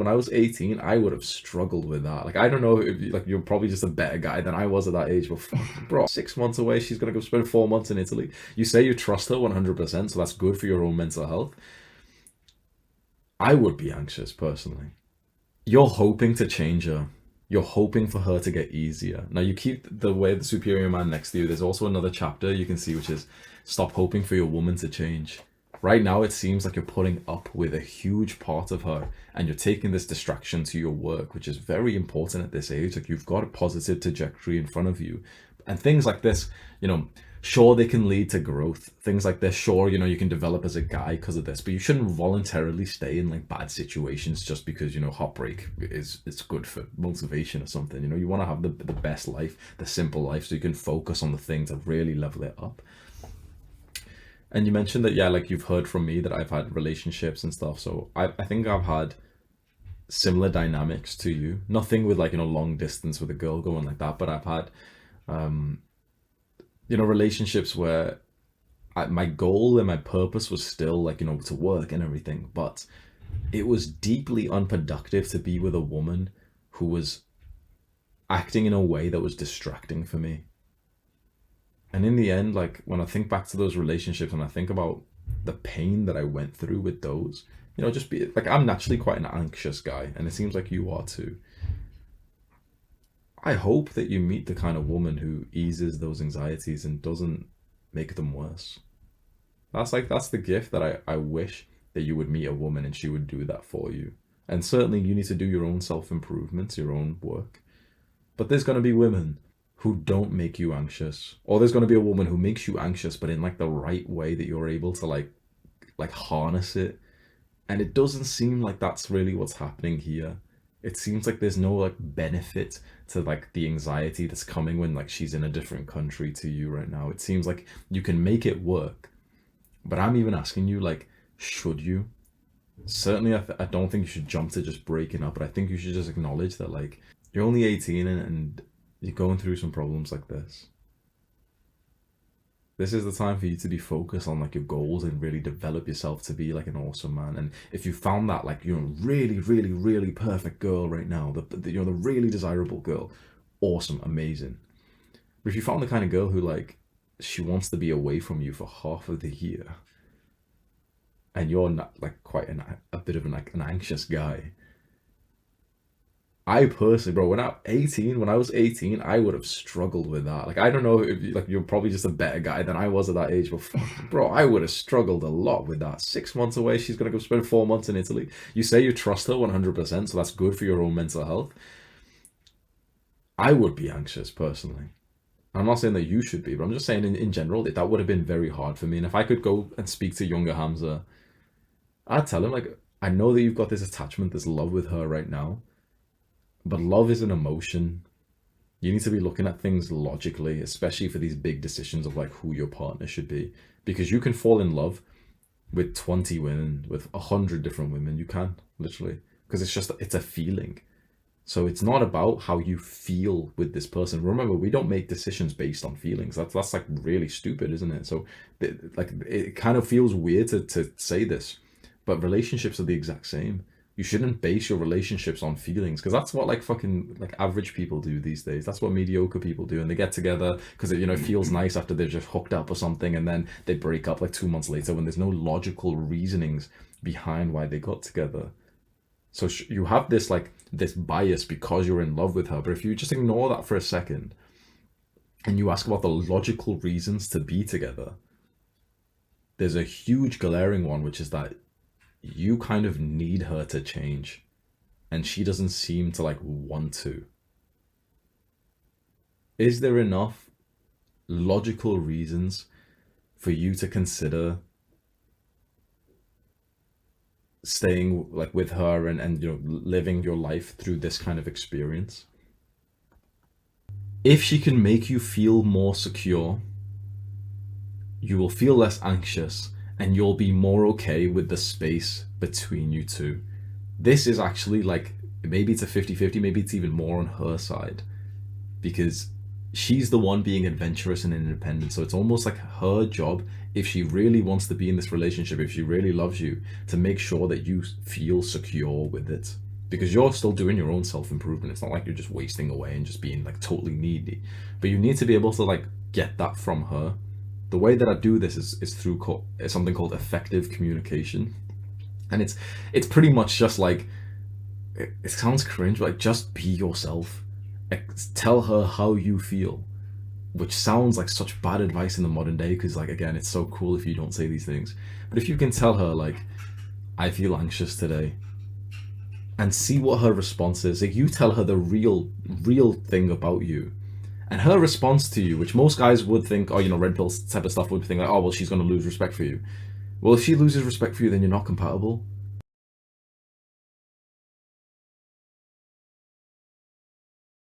When I was 18, I would have struggled with that. Like, I don't know if like you're probably just a better guy than I was at that age, but fuck, bro, 6 months away, she's gonna go spend 4 months in Italy. You say you trust her 100%, so that's good for your own mental health. I would be anxious personally. You're hoping to change her. You're hoping for her to get easier. Now you keep the way the superior man next to you. There's also another chapter you can see, which is stop hoping for your woman to change. Right now, it seems like you're putting up with a huge part of her and you're taking this distraction to your work, which is very important at this age. Like, you've got a positive trajectory in front of you. And things like this, sure, they can lead to growth. Things like this, sure, you can develop as a guy because of this, but you shouldn't voluntarily stay in like bad situations just because, heartbreak is it's good for motivation or something. You want to have the best life, the simple life, so you can focus on the things that really level it up. And you mentioned that, yeah, like you've heard from me that I've had relationships and stuff. So I think I've had similar dynamics to you. Nothing with like, long distance with a girl going like that, but I've had, relationships where my goal and my purpose was still like, to work and everything. But it was deeply unproductive to be with a woman who was acting in a way that was distracting for me. And in the end, like when I think back to those relationships and I think about the pain that I went through with those, just be like, I'm naturally quite an anxious guy, and it seems like you are too. I hope that you meet the kind of woman who eases those anxieties and doesn't make them worse. That's the gift that I wish that you would meet a woman and she would do that for you. And certainly you need to do your own self-improvements, your own work. But there's going to be women who don't make you anxious, or there's going to be a woman who makes you anxious but in like the right way that you're able to like harness it. And it doesn't seem like that's really what's happening here. It seems like there's no like benefit to like the anxiety that's coming when like she's in a different country to you right now. It seems like you can make it work, but I'm even asking you, like, should you? Certainly I don't think you should jump to just breaking up, but I think you should just acknowledge that like you're only 18 and you're going through some problems like this. This is the time for you to be focused on like your goals and really develop yourself to be like an awesome man. And if you found that like really, really, really perfect girl right now, the really desirable girl, awesome, amazing. But if you found the kind of girl who like she wants to be away from you for half of the year, and you're not like quite a bit of an anxious guy, I personally, bro, when I was 18, I would have struggled with that. Like, I don't know if like you're probably just a better guy than I was at that age, but fuck, bro, I would have struggled a lot with that. 6 months away, she's gonna go spend 4 months in Italy. You say you trust her 100%, so that's good for your own mental health. I would be anxious personally. I'm not saying that you should be, but I'm just saying in general that would have been very hard for me. And if I could go and speak to younger Hamza, I'd tell him like, I know that you've got this attachment, this love with her right now, but love is an emotion. You need to be looking at things logically, especially for these big decisions of like who your partner should be. Because you can fall in love with 20 women, with 100 different women. You can, literally. Because it's a feeling. So it's not about how you feel with this person. Remember, we don't make decisions based on feelings. That's like really stupid, isn't it? So like it kind of feels weird to say this, but relationships are the exact same. You shouldn't base your relationships on feelings, because that's what like fucking like average people do these days. That's what mediocre people do, and they get together because it feels nice after they're just hooked up or something, and then they break up like 2 months later when there's no logical reasonings behind why they got together. So you have this bias because you're in love with her, but if you just ignore that for a second and you ask about the logical reasons to be together, there's a huge glaring one, which is that you kind of need her to change, and she doesn't seem to like want to. Is there enough logical reasons for you to consider staying like with her and living your life through this kind of experience? If she can make you feel more secure, you will feel less anxious and you'll be more okay with the space between you two. This is actually like, maybe it's a 50-50, maybe it's even more on her side, because she's the one being adventurous and independent. So it's almost like her job, if she really wants to be in this relationship, if she really loves you, to make sure that you feel secure with it. because you're still doing your own self-improvement. It's not like you're just wasting away and just being like totally needy, but you need to be able to like get that from her. The way that I do this is through something called effective communication, and it's pretty much just like, it sounds cringe, but like, just be yourself. Tell her how you feel, which sounds like such bad advice in the modern day, because like, again, it's so cool if you don't say these things. But if you can tell her like, I feel anxious today, and see what her response is. Like, you tell her the real thing about you, and her response to you, which most guys would think, oh, you know, red pill type of stuff, would think like, oh well, she's going to lose respect for you. Well, if she loses respect for you, then you're not compatible.